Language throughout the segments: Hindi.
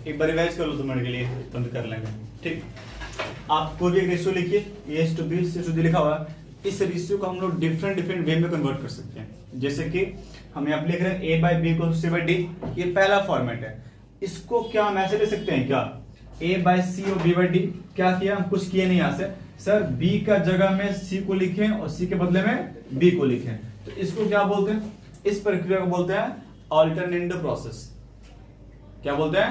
एक बार रिवाइज कर लो तुम्हारे के लिए, तुम कर लेंगे। ठीक, आप कोई भी एक रेशियो लिखिए, A/B C लिखा हुआ है, इस रेशियो को हम लोग डिफरेंट वे में कन्वर्ट कर सकते हैं। जैसे कि हम यहाँ पे लिख रहे हैं A/B = C/D, ये पहला फॉर्मेट है। इसको क्या हम ऐसे ले सकते हैं क्या, A/C और B/D? क्या किया, हम कुछ किए नहीं यहाँ से सर, B का जगह में C को लिखें और C के बदले में B को लिखें, तो इसको क्या बोलते हैं, इस प्रक्रिया को बोलते हैं अल्टरनेटिव प्रोसेस। क्या बोलते हैं?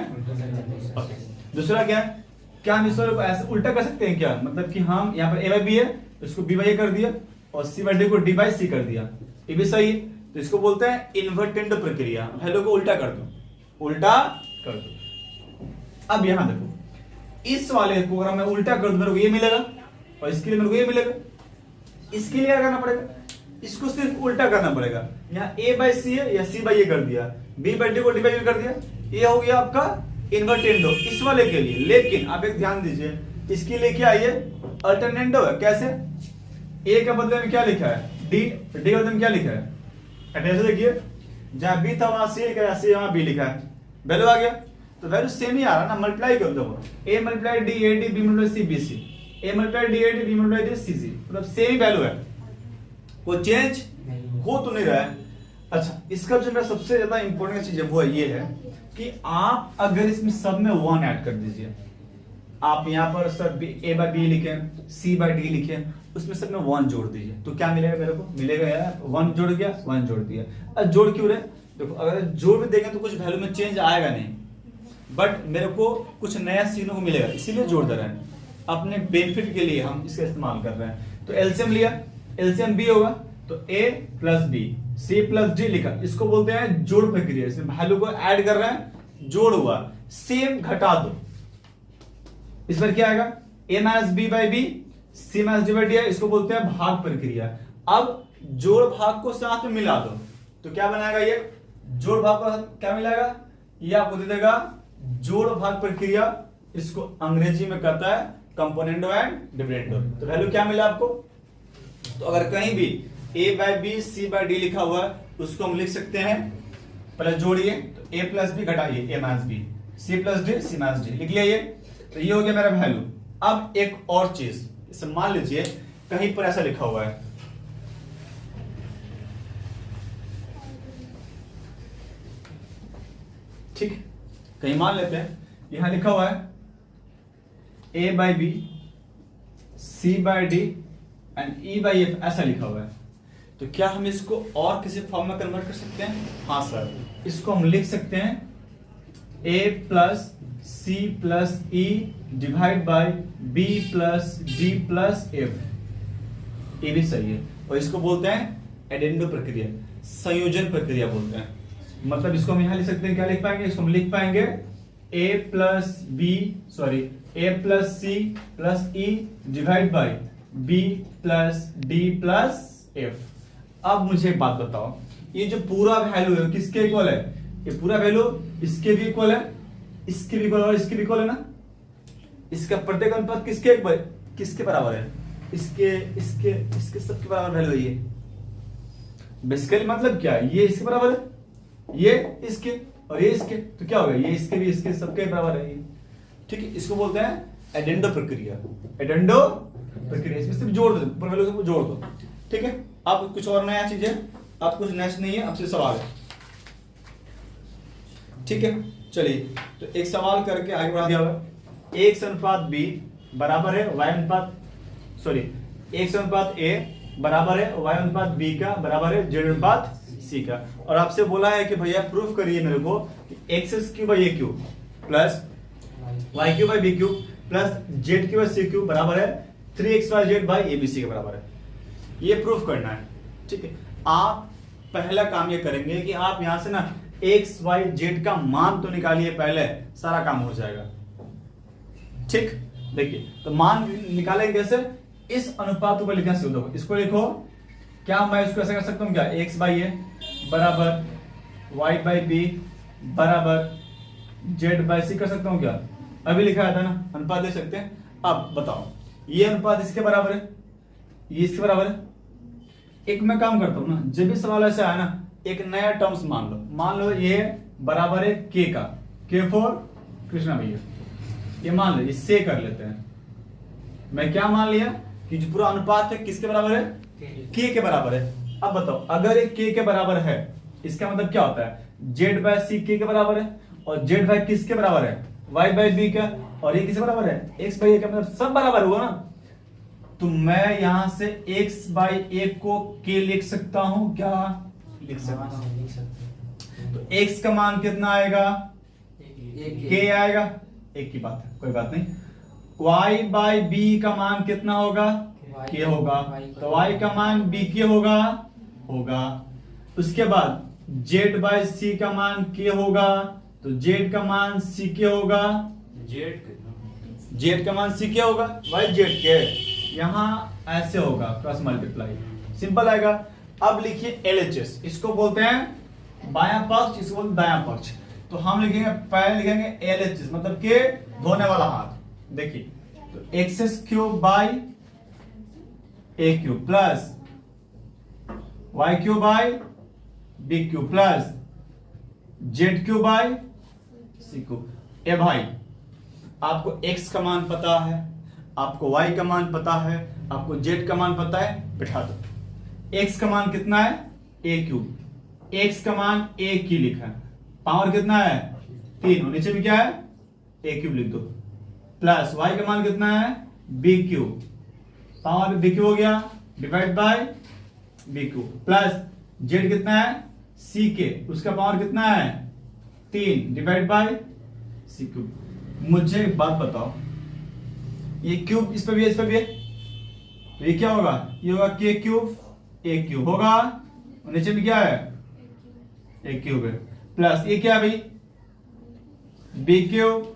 ओके। दूसरा क्या है, क्या हम इसको ऐसे उल्टा कर सकते हैं क्या, मतलब कि हम यहाँ पर A/B है, इसको B/A कर दिया और C/D को D/C कर दिया, ये भी सही है। तो इसको बोलते हैं इन्वर्टेंड प्रक्रिया, वैल्यू को उल्टा कर दो, उल्टा कर दो। अब यहां देखो, इस वाले को अगर मैं उल्टा कर दूं मेरे को ये मिलेगा और इसके लिए मेरे को ये मिलेगा। इसके लिए क्या करना पड़ेगा, इसको सिर्फ उल्टा करना पड़ेगा। यहाँ A/C है या C/A कर दिया, B/D को D/B कर दिया, ये हो गया आपका इन्वर्टेंडो इस वाले के लिए। लेकिन आप एक ध्यान दीजिए, इसके लिए क्या है, ये अल्टरनेंडो है। कैसे, A के बदले में क्या लिखा है, D के बदले में क्या लिखा है, ऐसे देखिए, जहां B था वहां C लिखा है, C वहां B लिखा है, वैल्यू आ गया। तो वैल्यू सेम ही आ रहा ना, मल्टीप्लाई कर दो, A × D AD, B × C BC, A × D AD, B × D CC, मतलब सेम ही वैल्यू है, कोई चेंज हो तो नहीं रहा है। अच्छा, इसका जो मेरा सबसे ज्यादा इंपॉर्टेंट चीज है वो ये है कि आप अगर इसमें सब में 1 ऐड कर दीजिए, आप यहाँ पर सर A/B लिखें, C/D लिखें, उसमें सब में 1 जोड़ दीजिए, तो क्या मिलेगा मेरे को, मिलेगा यार 1 जोड़ गया, 1 जोड़ दिया। अब जोड़ क्यों रहे, देखो अगर जोड़ भी देंगे तो कुछ वैल्यू में चेंज आएगा नहीं, बट मेरे को कुछ नया सीखने को मिलेगा, इसीलिए जोड़ दे रहे हैं, अपने बेनिफिट के लिए हम इसका इस्तेमाल कर रहे हैं। तो एलसीएम लिया, एलसीएम B होगा, तो A + B C + D लिखा, इसको बोलते हैं जोड़ प्रक्रिया। इसमें वैल्यू को ऐड कर रहे हैं, जोड़ हुआ, सेम घटा दो, इस पर क्या आएगा, A - B/B C - D/D, इसको बोलते हैं भाग प्रक्रिया। अब जोड़ भाग को साथ में मिला दो, तो क्या बनाएगा, ये जोड़ भाग को क्या मिलाएगा, ये आपको दे देगा जोड़ भाग प्रक्रिया। इसको अंग्रेजी में कहता है कंपोनेंडो एंड डिविडेंडो। तो वैल्यू क्या मिला आपको, तो अगर कहीं भी A/B C/D लिखा हुआ है, उसको हम लिख सकते हैं, पहले जोड़िए, तो A + B घटाइए, A - B C + D C - D लिख लिया ये, तो ये हो गया मेरा वैल्यू। अब एक और चीज, इसे मान लीजिए कहीं पर ऐसा लिखा हुआ है, ठीक, कहीं मान लेते हैं यहां लिखा हुआ है A/B C/D एंड E/F, ऐसा लिखा हुआ है, तो क्या हम इसको और किसी फॉर्म में कन्वर्ट कर सकते हैं? हाँ सर, इसको हम लिख सकते हैं A + C + E / B + D + F, ये भी सही है। और इसको बोलते हैं एडेंडो प्रक्रिया, संयोजन प्रक्रिया बोलते हैं। मतलब इसको हम यहां लिख सकते हैं, क्या लिख पाएंगे, इसको हम लिख पाएंगे A + C + E / B + D + F। अब मुझे एक बात बताओ, ये जो पूरा वैल्यू है किसके इक्वल है, ये पूरा वैल्यू इसके भी इक्वल है, इसके भी इक्वल और इसके भी इक्वल है ना। इसका प्रत्येक अनुपात किसके बराबर है, इसके सबके बराबर वैल्यू है ये। बेसिकली मतलब क्या है, ये इसके बराबर है, ये इसके और ये इसके, तो क्या होगा, ये इसके भी इसके सबके बराबर है ये। ठीक है, इसको बोलते हैं एडेंडो प्रक्रिया, एडेंडो प्रक्रिया। इसमें सिर्फ जोड़ दो, ऊपर वैल्यू को जोड़ दो, ठीक है। अब कुछ और नया चीज है, अब कुछ नेक्स्ट नहीं है, अब से सवाल है, ठीक है। चलिए, तो एक सवाल करके आगे बढ़ा दिया हुआ, X/B बराबर है X/A बराबर है Y/B का बराबर है Z/C का। और आपसे बोला है कि भैया प्रूफ करिए मेरे को कि x³ plus y³ plus z³ बराबर है 3xyz/ABC के बराबर है, ये प्रूफ करना है, ठीक है। आप पहला काम ये करेंगे कि आप यहां से ना x y z का मान तो निकालिए, पहले सारा काम हो जाएगा, ठीक। देखिए, तो मान निकालेंगे कैसे, इस अनुपात को लिखना सीखो। इसको लिखो, क्या मैं इसको ऐसा कर सकता हूं क्या, x/A बराबर y/B बराबर z/C कर सकता हूं क्या, अभी लिखा था ना, अनुपात दे सकते हैं। अब बताओ, ये अनुपात इसके बराबर है, ये इसके बराबर है। एक मैं काम करता हूं ना, जब भी सवाल ऐसे आया ना, एक नया टर्म्स मान लो ये बराबर है k का, k फॉर कृष्णा भैया, ये मान लो, इससे कर लेते हैं। मैं क्या मान लिया कि जो पूरा अनुपात है किसके बराबर है, k के बराबर है। अब बताओ अगर ये k के बराबर है इसका मतलब क्या होता है, z बाय c k के बराबर है, और z बाय किसके बराबर है, y बाय b का, और ये किसके बराबर है, x बाय a का, मतलब सब बराबर हुआ ना। तो मैं यहां से x बाय a को k लिख सकता हूं, क्या लिख सकता हूं। तो x का मान कितना आएगा, k आएगा, एक की बात है, कोई बात नहीं। y बाय b का मान कितना होगा, k होगा, तो y का मान b k होगा। उसके बाद z बाय c का मान k होगा, तो z का मान c k होगा, z का मान c k होगा, y z k, यहां ऐसे होगा क्रॉस मल्टीप्लाई, सिंपल आएगा। अब लिखिए LHS, इसको बोलते हैं बायां पक्ष, इसको बोलते हैं दायां पक्ष। तो हम लिखेंगे, पहले लिखेंगे LHS मतलब के धोने वाला हाथ। देखिए तो x cube by a cube plus y cube by b cube plus z cube by c cube. ए भाई आपको x का मान पता है, आपको y का मान पता है, आपको z का मान पता है, बिठा दो। x का मान कितना है, a क्यूब, x का मान a की लिखा है, पावर कितना है 3, और नीचे भी क्या है a क्यूब लिख दो, प्लस y का मान कितना है b cube, power b cube हो गया, divide by b cube, plus z कितना है c के, उसका पावर कितना है 3, डिवाइड बाय c क्यूब। मुझे एक बात बताओ, ये क्यूब इस पे भी है, इस पे भी है, तो ये क्या होगा, ये होगा k क्यूब a क्यूब होगा, और नीचे भी क्या है a क्यूब है, प्लस ये क्या है भाई b cube,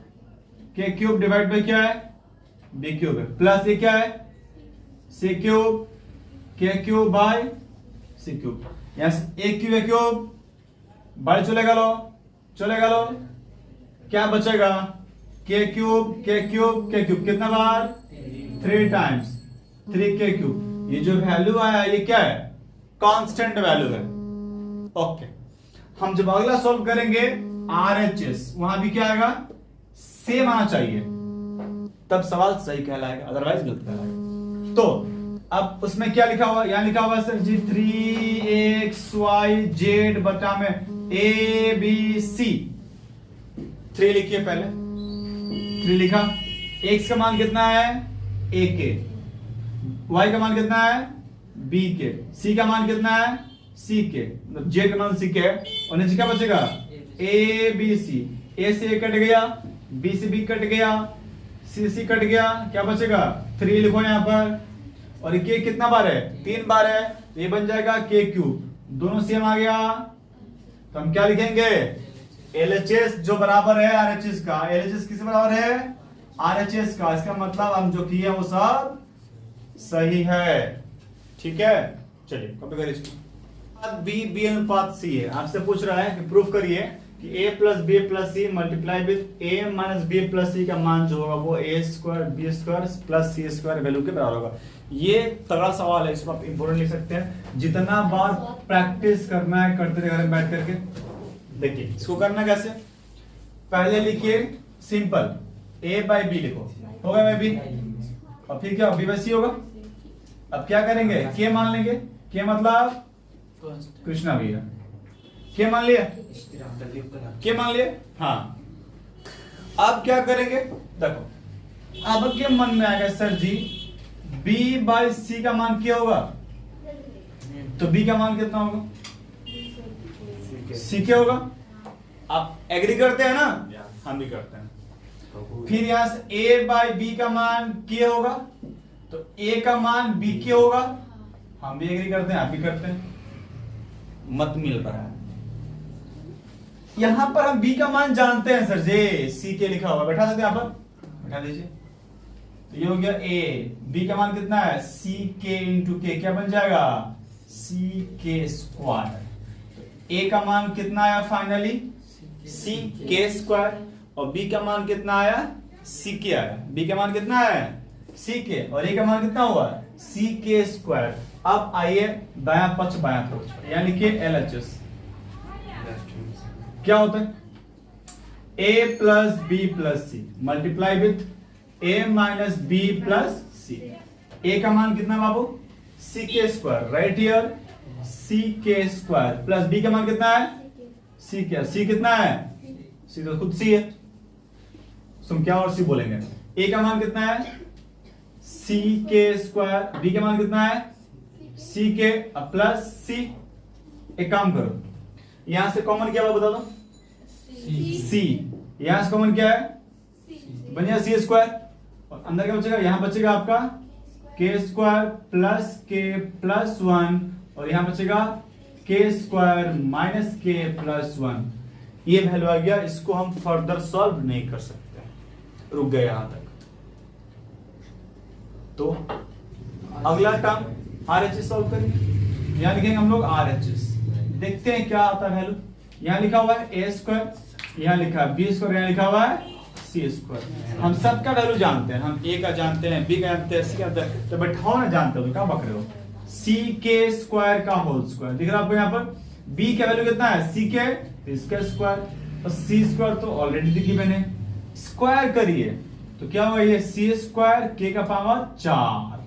k cube divide by क्या है b क्यूब है, प्लस ये क्या है c cube, k cube by c cube. यहां से a क्यूब बाय चलेगा लो, क्या बचेगा k क्यूब कितना बार 3 टाइम्स 3k क्यूब। ये जो वैल्यू आया ये क्या है, कांस्टेंट वैल्यू है। ओके, हम जब अगला सॉल्व करेंगे RHS, वहां भी क्या आएगा सेम आना चाहिए, तब सवाल सही कहलाएगा, अदरवाइज गलत कहलाएगा। तो अब उसमें क्या लिखा हुआ, यहां लिखा हुआ सर जी 3xyz बटा में ABC। 3 लिखिए पहले, 3 लिखा, x का मान कितना है a के, y का मान कितना है b के, c का मान कितना है c के, मतलब j का मान c के, और नीचे क्या बचेगा a b c, a से a कट गया, b से b कट गया, c से कट गया, क्या बचेगा 3 लिखो यहां पर, और ये k कितना बार है 3 बार है, तो ये बन जाएगा k क्यूब, दोनों सेम आ गया, तो हम क्या लिखेंगे LHS जो बराबर है RHS का, LHS किससे बराबर है RHS का, इसका मतलब हम जो किए वो सब सही है, ठीक है। चलिए कॉपी करिए इसको। B अनुपात C है, आपसे पूछ रहा है कि प्रूफ करिए कि a plus b plus c multiply with a minus b plus c का मान जो होगा वो a square b square plus c square value के बराबर होगा। ये तगड़ा सवाल है, इसको आप इंपोर्टेंट लिख सकते हैं, जितना बार प्रैक्टिस करना है करते रहे घर में बैठ करके। देखिए इसको करना कैसे, पहले लिखिए सिंपल a बाई बी लिखो, होगा बाई बी, और फिर क्या b बाई सी होगा। अब क्या करेंगे k मान लेंगे, k मतलब कृष्णा भैया, k मान लिया, k मान लिया, हाँ। अब क्या करेंगे, देखो अब के मन में आएगा सर जी b बाई सी का मान क्या होगा, तो b का मान कितना होगा c क्या होगा। आप एग्री करते हैं ना, हम भी करते हैं। फिर यहां से a बाई बी का मान क्या होगा, तो a का मान b क्या होगा, हम भी एग्री करते हैं, आप भी करते हैं, मत मिल रहा है। यहां पर हम b का मान जानते हैं सर जी, c के लिखा हुआ, बैठा सकते हैं, यहां पर बैठा दीजिए, तो ये हो गया a, b का मान कितना है ck इंटू k, क्या बन जाएगा ck स्क्वायर। a का मान कितना आया फाइनली ck स्क्वायर, और b का मान कितना आया ck आया, b का मान कितना है ck, और a का मान कितना हुआ ck स्क्वायर। अब आइए दायां पक्ष बायां पक्ष, यानी कि LHS क्या होता है, a plus B plus C multiply with a minus B plus C. a का मान कितना बाबू सी के स्क्वायर, राइट हियर सी के स्क्वायर प्लस b का मान कितना है सी क्या, सी कितना है सी तो खुद सी है, तुम क्या और सी बोलेंगे। a का मान कितना है सी के स्क्वायर, b का मान कितना है सी के प्लस सी। एक काम करो यहां से कॉमन क्या हुआ बता दो सी, यहां से कॉमन क्या है बन जाएगा सी स्क्वायर और अंदर क्या बचेगा, यहां बचेगा आपका के स्क्वायर प्लस के प्लस 1 और यहां बचेगा के स्क्वायर माइनस के प्लस 1। ये वैल्यू आ गया, इसको हम फर्दर सॉल्व नहीं कर सकते, रुक गए यहां तक। तो अगला टर्म आरएचएस सॉल्व करेंगे, यहां लिखेंगे हम लोग आरएचएस, देखते हैं क्या आता है वैल्यू। यहां लिखा हुआ है ए स्क्वायर, यहां लिखा है बी स्क्वायर, यहां लिखा हुआ है सी स्क्वायर। हम सबका वैल्यू जानते हैं, हम ए का जानते हैं, बी का जानते हैं, सी का जानते हैं, तो बैठाओ ना जानते हो क्या बक रहे हो। सी के स्क्वायर का होल स्क्वायर दिख रहा है आपको यहाँ पर, बी का वैल्यू कितना है सी के, इसका स्क्वायर और सी स्क्वायर तो ऑलरेडी दिखी मैंने, स्क्वायर करिए तो क्या होगा ये सी स्क्वायर के का पावर 4,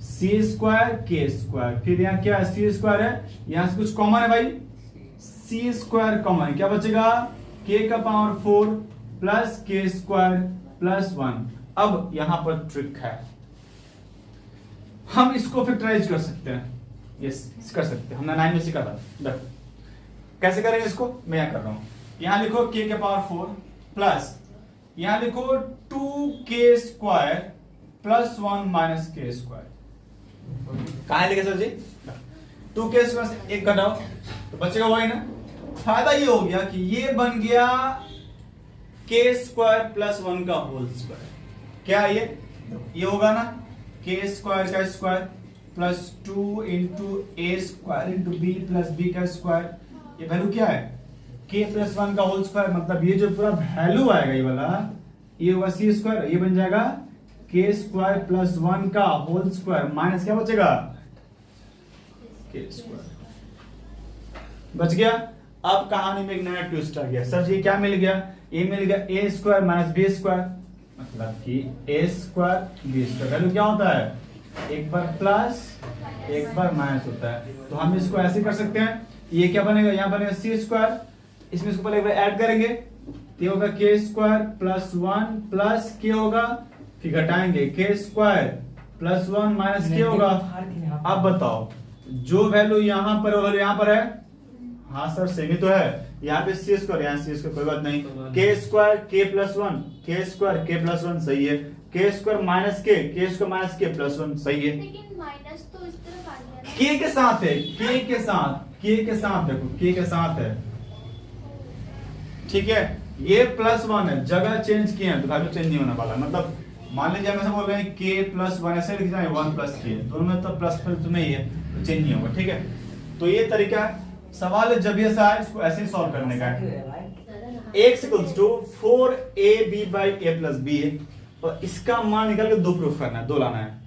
सी स्क्वायर के स्क्वायर, फिर यहाँ क्या है सी स्क्वायर है, यहां से कुछ कॉमन है भाई सी स्क्वायर कॉमन है, क्या बचेगा के का पावर 4 प्लस के स्क्वायर प्लस 1। अब यहां पर ट्रिक है, हम इसको फैक्टराइज कर सकते हैं, यस कर सकते हैं, हमने 9 में सीखा था। देखो कैसे करेंगे इसको, मैं यहां कर रहा हूं, यहां लिखो के के पावर 4 प्लस यहां लिखो 2k स्क्वायर प्लस 1 माइनस के स्क्वायर। कहां लिखे सर जी 2k स्क्वायर से 1 घटाओ तो बचेगा वही ना। फायदा ये हो गया कि ये बन गया के स्क्वायर प्लस 1 का होल स्क्वायर, क्या ये होगा ना के स्क्वायर का square plus 2 into a square into b plus b का स्क्वायर, ये वैल्यू क्या है के प्लस 1 का होल स्क्वायर, मतलब ये जो पूरा वैल्यू आएगा ये वाला ये होगा सी स्क्वायर, ये बन जाएगा के स्क्वायर प्लस 1 का होल स्क्वायर माइनस क्या बचेगा के स्क्वायर, बच गया। अब कहानी में एक नया ट्विस्ट आ गया, सर जी क्या मिल गया, ये मिल गया ए स्क्वायर माइनस बी स्क्वायर, मतलब कि ए स्क्वायर बी स्क्वायर वैल्यू क्या होता है एक बार प्लस एक बार माइनस होता है, तो हम इसको ऐसे कर सकते हैं, ये क्या बनेगा यहाँ बनेगा सी स्क्वायर, इसमें इसको पहले एक बार ऐड करेंगे तो होगा के स्क्वायर प्लस 1 प्लस के होगा, फिर घटाएंगे के स्क्वायर प्लस 1 माइनस के होगा। अब बताओ जो वैल्यू यहाँ पर वैल्यू यहाँ पर है, हाँ सर सेम ही तो है, यहाँ पे सी स्क्वायर यहाँ सी स्क्वायर कोई बात नहीं, के स्क्वायर के प्लस 1 के स्क्वायर के प्लस 1 सही है, के स्क्वायर माइनस के स्क्वायर माइनस के प्लस 1 सही है, लेकिन माइनस तो इस तरफ आ गया ना, के साथ है, के साथ देखो के साथ है, ठीक है ये प्लस 1 है, जगह चेंज किए हैं तो वैल्यू चेंज नहीं होने वाला, मतलब मान लीजिए हम ऐसा बोल रहे हैं के प्लस 1 ऐसे लिख जाए 1 प्लस के, दोनों में तो प्लस प्लस में ही है तो चेंज नहीं होगा, ठीक है। तो ये तरीका है, सवाल जब ये सा है इसको ऐसे ही सॉल्व करने का है, x equals to 4ab by a plus b है और इसका मान निकाल के 2 प्रूफ करना है, 2 लाना है।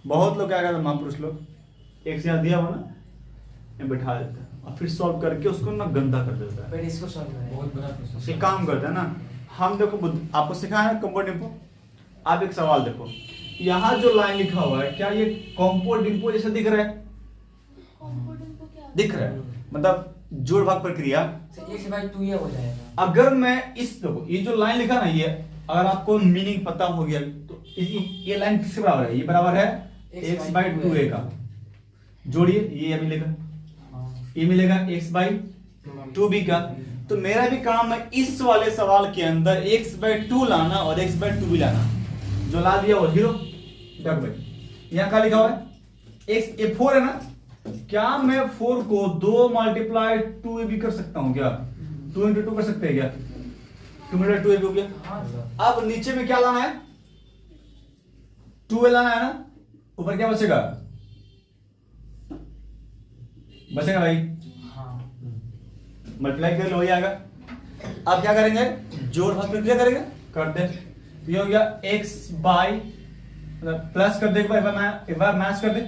बहुत लोग क्या करते हैं महापुरुष लोग एक से दिया हुआ ना बैठा देते हैं और फिर सॉल्व करके उसको ना गंदा कर देता है, इसको सॉल्व करें बहुत बड़ा प्रोसेस, एक काम करते हैं ना हम, देखो आपको सिखाया है कंपाउंड डिंपो, आप एक सवाल देखो यहाँ जो लाइन लिखा हुआ है क्या ये कंपाउंड डिंपो जैसा दिख रहा है, कंपोनेंट को क्या दिख रहा है, मतलब जोड़ भाग प्रक्रिया। एक से भाई 2 ये हो जाएगा, अगर मैं इस देखो ये जो लाइन लिखा ना ये अगर आपको मीनिंग पता हो गया तो ये लाइन किसके बराबर है, ये बराबर है x बाई 2a का, जोड़िए ये मिलेगा, ये मिलेगा x बाई 2b का। तो मेरा भी काम है इस वाले सवाल के अंदर x बाई 2 लाना और x बाई 2b लाना, जो ला दिया वो 0 डग भाई। यहाँ क्या लिखा हुआ है x ये 4 है ना, क्या मैं 4 को 2 मल्टीप्लाई 2ab कर सकता हूँ क्या, 2 इंटू 2 कर सकते हैं क्या, 2 मल्टीप्लाई 2ab हो गया। अब नीचे में क्या लाना है 2a लाना है ना, ऊपर क्या बचेगा भाई मल्टीप्लाई कर लो हो जाएगा। अब क्या करेंगे जोड़ भाग प्रक्रिया करेंगे, कर दे तो ये हो गया x बाई प्लस कर दे, एक बार माइनस कर दे,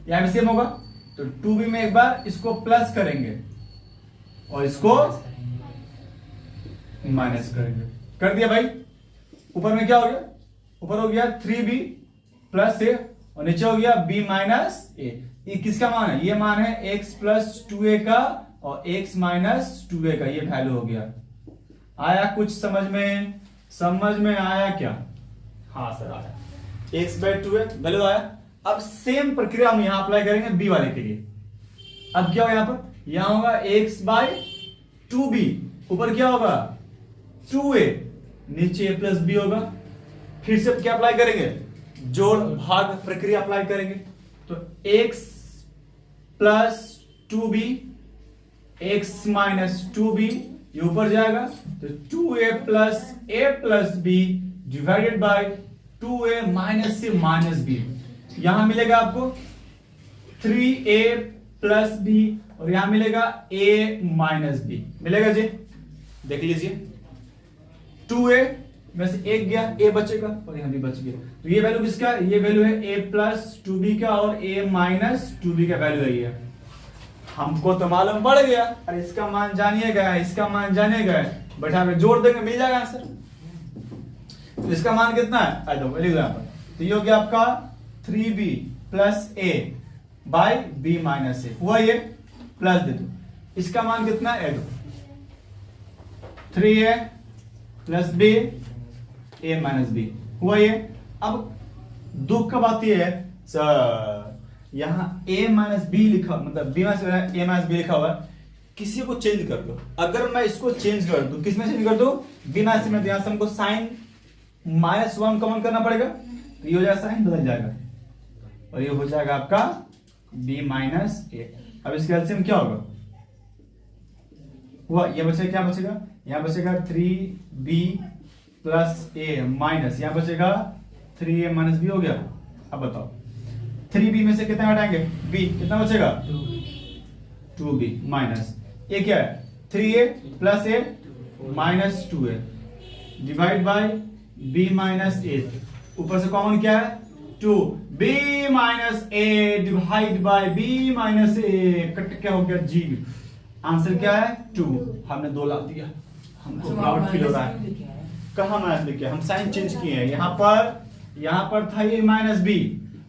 यहां भी सेम होगा तो 2b में एक बार इसको प्लस करेंगे और इसको माइनस करेंगे। कर दिया भाई। ऊपर में क्या हो गया? ऊपर हो गया 3b प्लस a और नीचे हो गया b माइनस a। ये किसका मान है? ये मान है x प्लस 2a का और x माइनस 2a का। ये वैल्यू हो गया। आया कुछ समझ में? समझ में आया क्या? हाँ सर आया। x बाय 2a वैल्यू आया। अब सेम प्रक्रिया हम यहां अप्लाई करेंगे b वाले के लिए। अब क्या होगा यहां पर? यहां होगा x बाय 2b, ऊपर क्या होगा? 2a, नीचे a प्लस b होगा। फिर से क्या अप्लाई करेंगे? जोड़ भाग प्रक्रिया अप्लाई करेंगे। तो x plus 2b, x minus 2b, ये ऊपर जाएगा तो 2a plus b divided by 2a minus से माइनस b। यहां मिलेगा आपको 3a प्लस b और यहां मिलेगा a माइनस b मिलेगा जी। देख लीजिए 2a में से एक गया, a बचेगा और यहां भी बच गया। तो ये वैल्यू किसका? ये वैल्यू है a प्लस 2b का और a माइनस 2b का वैल्यू है ये। हमको तो मालूम पड़ गया। अरे इसका मान जानिए गया, इसका मान जाने गए, बैठा में जोड़ देंगे मिल जाएगा आंसर। तो इसका मान कितना है? लिख दो यहां पर। तो ये हो गया आपका 3b plus a by b minus a। हुआ ये? प्लस दे दो। इसका मान कितना है? 3a plus b a minus b। हुआ ये? अब दुख का बात ये है सर, यहां a माइनस b लिखा, मतलब b minus a minus b लिखा हुआ है। किसी को चेंज कर दो। अगर मैं इसको चेंज कर दूं, किस में चेंज कर दूं? b माइनस में। यहां से हमको साइन -1 कॉमन करना पड़ेगा, तो ये हो जाएगा, साइन बदल जाएगा और ये हो जाएगा आपका b माइनस a। अब इसके एलसीएम क्या होगा? हुआ ये बचेगा, क्या बचेगा? यहां बचेगा 3b प्लस a माइनस, यहां बचेगा 3a माइनस b हो गया। अब बताओ 3b में से कितना हटाएंगे? b, कितना बचेगा? 2b माइनस ये क्या है? 3a plus a minus 2a divide by b minus a। ऊपर से कॉमन क्या है? 2 b minus a divide by b minus a। Cut क्या हो गया? g। आंसर क्या है? 2। हमने 2 ला दिया। हमको प्राउड फील हो रहा है। कहां माइनस लिखे? हम साइन चेंज किए हैं। यहां पर था a माइनस b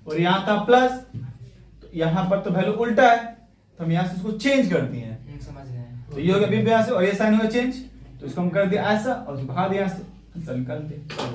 और यहां था प्लस, तो यहां पर तो वैल्यू उल्टा है, तो हम यहां से इसको चेंज कर दिए हैं। समझ गए। तो ये हो गया b यहां से और ये साइन हुआ चेंज, तो इसको हम कर दिया ऐसा और भगा दिया ऐसे, आंसर निकाल दिया।